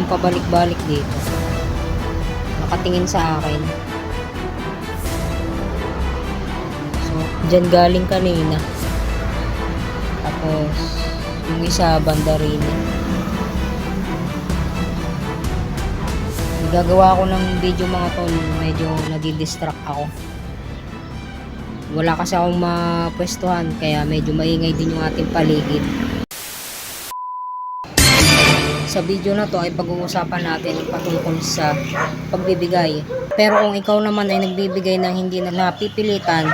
yung pabalik-balik dito. Nakatingin sa akin. So, dyan galing kanina. Tapos, yung isa banda rin. Gagawa ko ng video mga tol, medyo nadidistract ako. Wala kasi akong mapwestuhan, kaya medyo maingay din yung ating paligid. Sa video na to ay pag-uusapan natin patungkol sa pagbibigay. Pero kung ikaw naman ay nagbibigay ng hindi na napipilitan,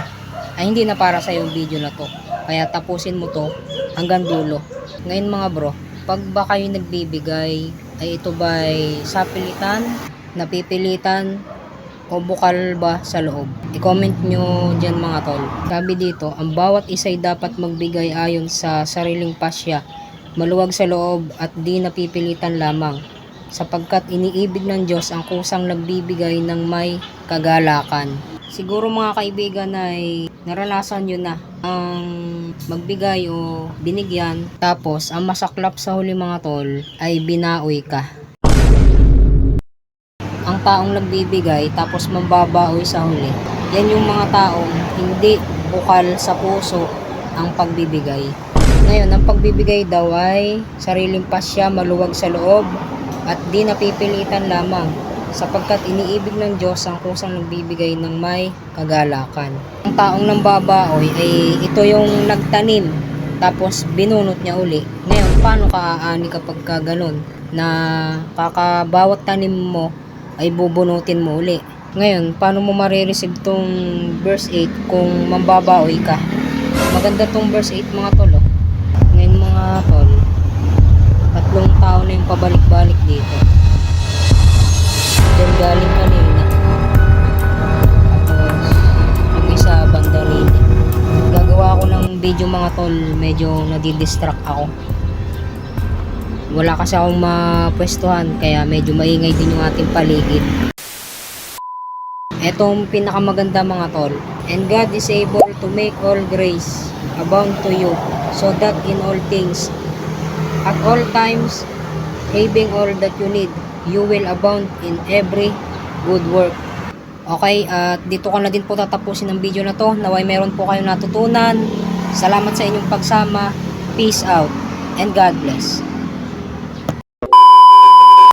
ay hindi na para sa yung video na to. Kaya tapusin mo to hanggang dulo. Ngayon mga bro, pag ba kayo nagbibigay, ay ito ba'y sa pilitan, napipilitan, o bukal ba sa loob? I-comment nyo dyan mga tol. Sabi dito, ang bawat isa'y dapat magbigay ayon sa sariling pasya, maluwag sa loob at di napipilitan lamang, sapagkat iniibig ng Diyos ang kusang nagbibigay ng may kagalakan. Siguro mga kaibigan ay naranasan nyo na ang magbigay o binigyan, tapos ang masaklap sa huli mga tol ay binaoy ka. Ang taong nagbibigay tapos mambabaoy sa huli, yan yung mga taong hindi bukal sa puso ang pagbibigay. Ngayon, ang pagbibigay daw ay sariling pasya, maluwag sa loob at di napipilitan lamang, sapagkat iniibig ng Diyos ang kusang nagbibigay ng may kagalakan. Ang taong nambabaoy ay ito yung nagtanim tapos binunot niya uli. Ngayon, paano ka aani kapag ka ganun na kakabawat tanim mo ay bubunutin mo uli? Ngayon, paano mo marireceive tong verse 8 kung mambabaoy ka? Maganda tong verse 8 mga tol. Ngayon mga tol, tatlong tao na yung pabalik-balik dito. Diyan galing kanina. Tapos, yung isa banda rin. Gagawa ko ng video mga tol, medyo nadidistract ako. Wala kasi akong mapwestuhan, kaya medyo maingay din yung ating paligid. Etong pinakamaganda mga tol. And God is able to make all grace abound to you, so that in all things, at all times, having all that you need, you will abound in every good work. Okay, at dito ko na din po tatapusin ang video na to. Naway meron po kayong natutunan. Salamat sa inyong pagsama. Peace out and God bless.